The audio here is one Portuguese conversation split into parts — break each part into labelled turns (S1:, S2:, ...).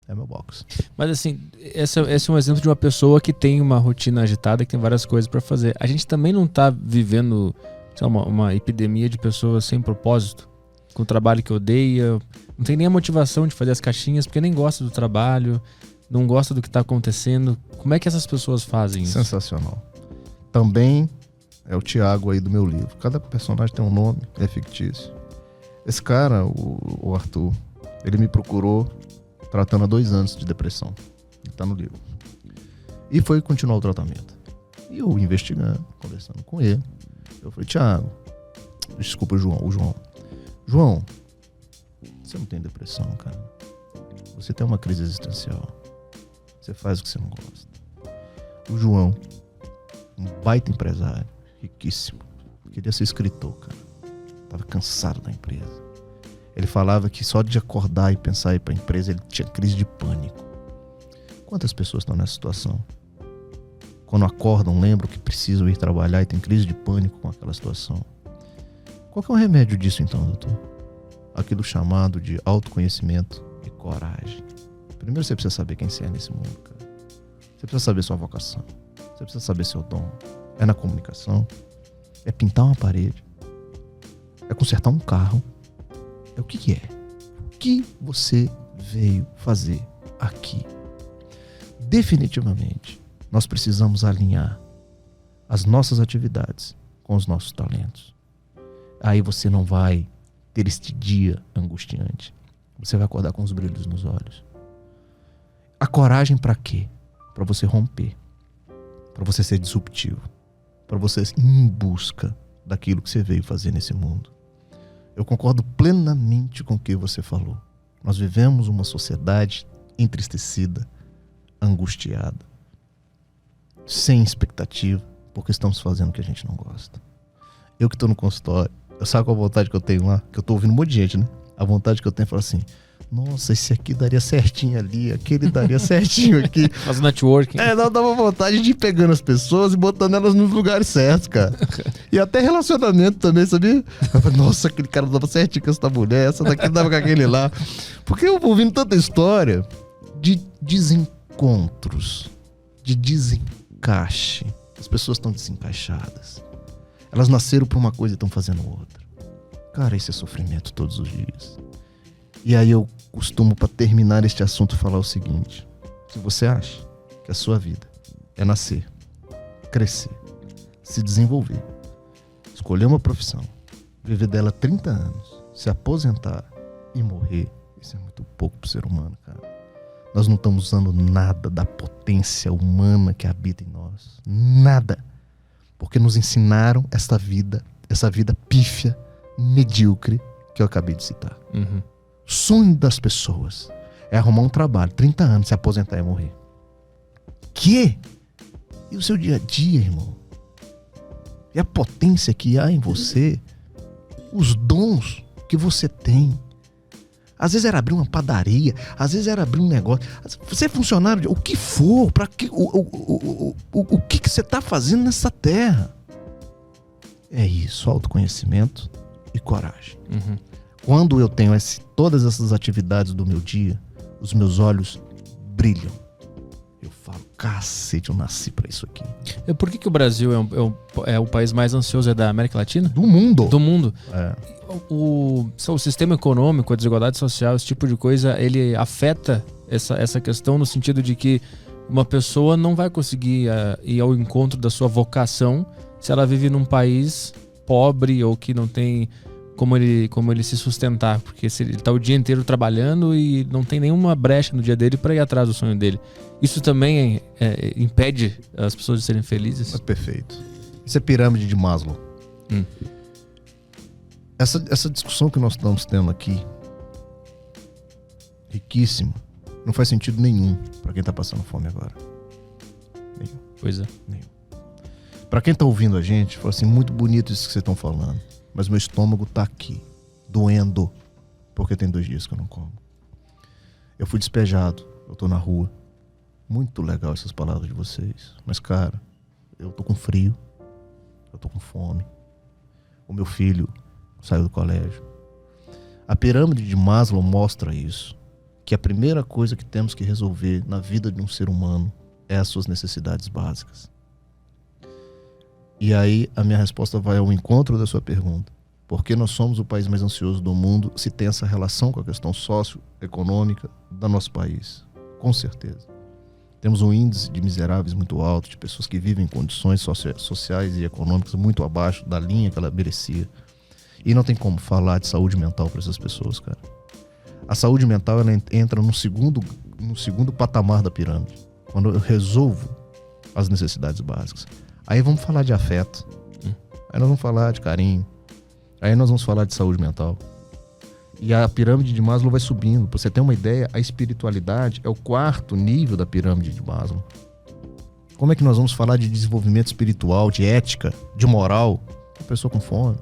S1: É meu box.
S2: Mas assim, esse é um exemplo de uma pessoa que tem uma rotina agitada, que tem várias coisas pra fazer. A gente também não tá vivendo, sei lá, uma epidemia de pessoas sem propósito, com trabalho que odeia, não tem nem a motivação de fazer as caixinhas, porque nem gosta do trabalho, não gosta do que tá acontecendo. Como é que essas pessoas fazem isso?
S1: Sensacional. Também é o Tiago aí do meu livro. Cada personagem tem um nome, é fictício. Esse cara, o Arthur, ele me procurou tratando há 2 anos de depressão. Ele tá no livro. E foi continuar o tratamento. E eu investigando, conversando com ele. Eu falei, Tiago, desculpa o João. João, você não tem depressão, cara. Você tem uma crise existencial. Você faz o que você não gosta. O João, um baita empresário, riquíssimo, queria ser escritor, cara. Tava cansado da empresa. Ele falava que só de acordar e pensar em ir pra empresa, ele tinha crise de pânico. Quantas pessoas estão nessa situação? Quando acordam, lembram que precisam ir trabalhar e tem crise de pânico com aquela situação. Qual que é o remédio disso então, doutor? Aquilo chamado de autoconhecimento e coragem. Primeiro você precisa saber quem você é nesse mundo, cara. Você precisa saber sua vocação. Você precisa saber seu dom. É na comunicação. É pintar uma parede. É consertar um carro. É o que é? O que você veio fazer aqui? Definitivamente, nós precisamos alinhar as nossas atividades com os nossos talentos. Aí você não vai ter este dia angustiante. Você vai acordar com os brilhos nos olhos. A coragem para quê? Para você romper. Para você ser disruptivo. Para você ir em busca daquilo que você veio fazer nesse mundo. Eu concordo plenamente com o que você falou. Nós vivemos uma sociedade entristecida, angustiada, sem expectativa, porque estamos fazendo o que a gente não gosta. Eu que estou no consultório, eu sabe qual a vontade que eu tenho lá? Que eu estou ouvindo um monte de gente, né? A vontade que eu tenho é falar assim, nossa, esse aqui daria certinho ali, aquele daria certinho aqui.
S2: Faz networking.
S1: Não dava vontade de ir pegando as pessoas e botando elas nos lugares certos, cara. E até relacionamento também, sabia? Eu falei, nossa, aquele cara dava certinho com essa mulher, essa daqui dava com aquele lá. Porque eu vou ouvindo tanta história de desencontros, de desencaixe. As pessoas estão desencaixadas. Elas nasceram por uma coisa e estão fazendo outra. Cara, isso é sofrimento todos os dias. E aí eu costumo, para terminar este assunto, falar o seguinte. Se você acha que a sua vida é nascer, crescer, se desenvolver, escolher uma profissão, viver dela 30 anos, se aposentar e morrer, isso é muito pouco pro ser humano, cara. Nós não estamos usando nada da potência humana que habita em nós. Nada. Porque nos ensinaram essa vida pífia, medíocre, que eu acabei de citar.
S2: Uhum.
S1: O sonho das pessoas é arrumar um trabalho, 30 anos, se aposentar e morrer. Que? E o seu dia a dia, irmão? E a potência que há em você? Os dons que você tem? Às vezes era abrir uma padaria, às vezes era abrir um negócio. Você é funcionário de o que for, para que o que você está fazendo nessa terra? É isso, autoconhecimento e coragem.
S2: Uhum.
S1: Quando eu tenho todas essas atividades do meu dia, os meus olhos brilham. Eu falo, cacete, eu nasci pra isso aqui.
S2: Por que o Brasil é o país mais ansioso da América Latina?
S1: Do mundo.
S2: Do mundo.
S1: É.
S2: O sistema econômico, a desigualdade social, esse tipo de coisa, ele afeta essa questão no sentido de que uma pessoa não vai conseguir ir ao encontro da sua vocação se ela vive num país pobre ou que não tem como ele se sustentar, porque se ele está o dia inteiro trabalhando e não tem nenhuma brecha no dia dele para ir atrás do sonho dele. Isso também impede as pessoas de serem felizes?
S1: É perfeito. Isso é pirâmide de Maslow. Essa discussão que nós estamos tendo aqui, riquíssima, não faz sentido nenhum para quem está passando fome agora. Nenhum.
S2: Pois é.
S1: Nenhum. Para quem está ouvindo a gente, fala assim, muito bonito isso que vocês estão falando. Mas meu estômago tá aqui, doendo, porque tem 2 dias que eu não como. Eu fui despejado, eu tô na rua. Muito legal essas palavras de vocês. Mas, cara, eu tô com frio, eu tô com fome. O meu filho saiu do colégio. A pirâmide de Maslow mostra isso. que a primeira coisa que temos que resolver na vida de um ser humano é as suas necessidades básicas. E aí a minha resposta vai ao encontro da sua pergunta. Por que nós somos o país mais ansioso do mundo se tem essa relação com a questão socioeconômica do nosso país? Com certeza. Temos um índice de miseráveis muito alto, de pessoas que vivem em condições sociais e econômicas muito abaixo da linha que ela merecia. E não tem como falar de saúde mental para essas pessoas, cara. A saúde mental ela entra no segundo patamar da pirâmide, quando eu resolvo as necessidades básicas. Aí vamos falar de afeto, aí nós vamos falar de carinho, aí nós vamos falar de saúde mental. E a pirâmide de Maslow vai subindo. Pra você ter uma ideia, a espiritualidade é o 4º nível da pirâmide de Maslow. Como é que nós vamos falar de desenvolvimento espiritual, de ética, de moral, com a pessoa com fome?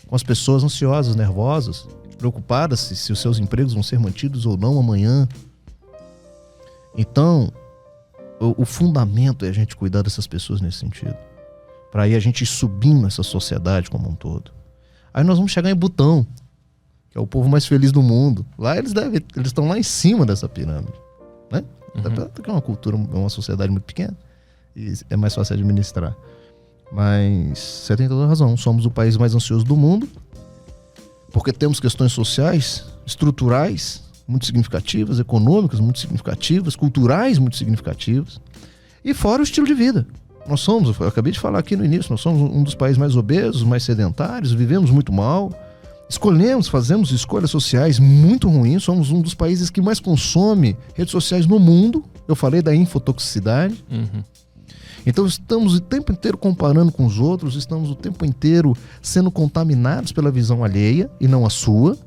S1: Com as pessoas ansiosas, nervosas, preocupadas se os seus empregos vão ser mantidos ou não amanhã. Então, o fundamento é a gente cuidar dessas pessoas nesse sentido. Para aí a gente ir subindo essa sociedade como um todo. Aí nós vamos chegar em Butão, que é o povo mais feliz do mundo. Lá eles estão lá em cima dessa pirâmide, né? Porque é uma cultura, uma sociedade muito pequena e é mais fácil administrar. Mas você tem toda a razão. Somos o país mais ansioso do mundo porque temos questões sociais, estruturais muito significativas, econômicas muito significativas, culturais muito significativas, e fora o estilo de vida. Nós somos, eu acabei de falar aqui no início, nós somos um dos países mais obesos, mais sedentários, vivemos muito mal, fazemos escolhas sociais muito ruins, somos um dos países que mais consome redes sociais no mundo. Eu falei da infotoxicidade. Então estamos o tempo inteiro comparando com os outros, estamos o tempo inteiro sendo contaminados pela visão alheia e não a sua.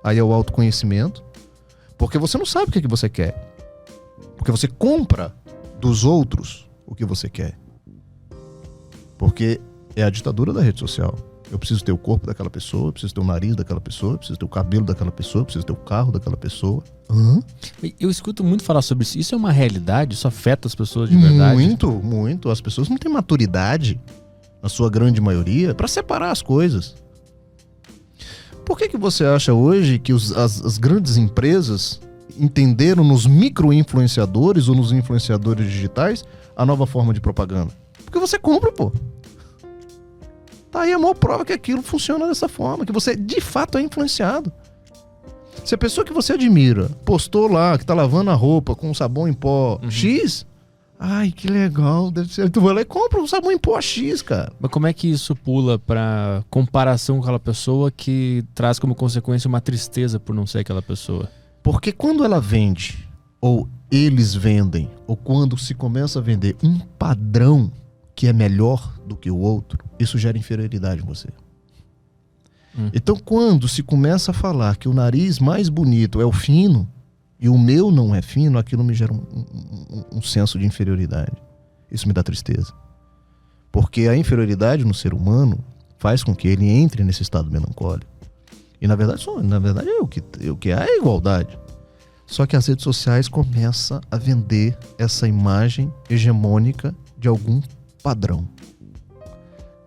S1: Aí é o autoconhecimento. Porque você não sabe o que você quer. Porque você compra dos outros o que você quer. Porque é a ditadura da rede social. Eu preciso ter o corpo daquela pessoa, eu preciso ter o nariz daquela pessoa, eu preciso ter o cabelo daquela pessoa, eu preciso ter o carro daquela pessoa.
S2: Eu escuto muito falar sobre isso. Isso é uma realidade? Isso afeta as pessoas de verdade?
S1: Muito, muito. As pessoas não têm maturidade, na sua grande maioria, para separar as coisas. Por que você acha hoje que as grandes empresas entenderam nos micro-influenciadores ou nos influenciadores digitais a nova forma de propaganda? Porque você compra, pô. Tá aí a maior prova que aquilo funciona dessa forma, que você de fato é influenciado. Se a pessoa que você admira postou lá que tá lavando a roupa com sabão em pó X, ai, que legal, deve ser. Tu vai lá e compra um sabão em pó X, cara.
S2: Mas como é que isso pula pra comparação com aquela pessoa que traz como consequência uma tristeza por não ser aquela pessoa?
S1: Porque quando ela vende, ou eles vendem, ou quando se começa a vender um padrão que é melhor do que o outro, isso gera inferioridade em você. Então, quando se começa a falar que o nariz mais bonito é o fino e o meu não é fino, aquilo me gera um senso de inferioridade. Isso me dá tristeza. Porque a inferioridade no ser humano faz com que ele entre nesse estado melancólico. E na verdade o que há é a igualdade. Só que as redes sociais começam a vender essa imagem hegemônica de algum padrão.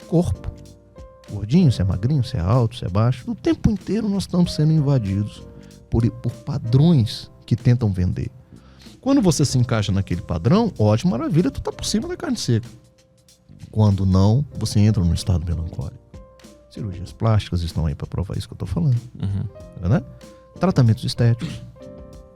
S1: Corpo. Gordinho, se é magrinho, se é alto, se é baixo. O tempo inteiro nós estamos sendo invadidos por padrões que tentam vender. Quando você se encaixa naquele padrão, ótimo, maravilha, tu tá por cima da carne seca. Quando não, você entra num estado melancólico. Cirurgias plásticas estão aí para provar isso que eu tô falando. Né? Tratamentos estéticos.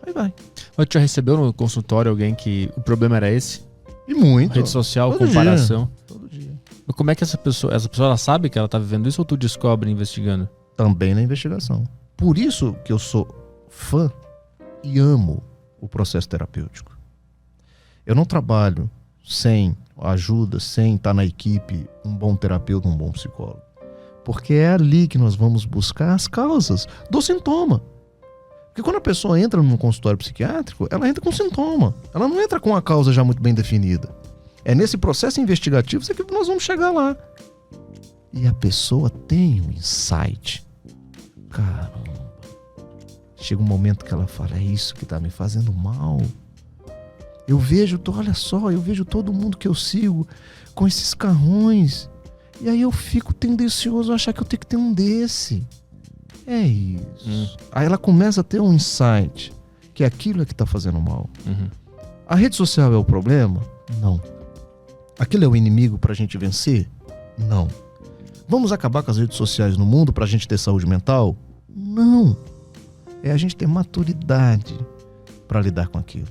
S1: Aí vai.
S2: Mas tu já recebeu no consultório alguém que o problema era esse?
S1: E muito.
S2: Rede social,
S1: todo
S2: comparação.
S1: Dia. Todo dia.
S2: Mas como é que essa pessoa ela sabe que ela tá vivendo isso ou tu descobre investigando?
S1: Também na investigação. Por isso que eu sou fã e amo o processo terapêutico. Eu não trabalho sem ajuda, sem estar na equipe, um bom terapeuta, um bom psicólogo. Porque é ali que nós vamos buscar as causas do sintoma. Porque quando a pessoa entra num consultório psiquiátrico, ela entra com sintoma. Ela não entra com a causa já muito bem definida. É nesse processo investigativo que nós vamos chegar lá. E a pessoa tem um insight. Caramba. Chega um momento que ela fala, é isso que tá me fazendo mal. Olha só, eu vejo todo mundo que eu sigo com esses carrões. E aí eu fico tendencioso a achar que eu tenho que ter um desse. É isso. Aí ela começa a ter um insight, que aquilo é que está fazendo mal. A rede social é o problema? Não. Aquilo é o inimigo para a gente vencer? Não. Vamos acabar com as redes sociais no mundo para a gente ter saúde mental? Não. É a gente ter maturidade para lidar com aquilo.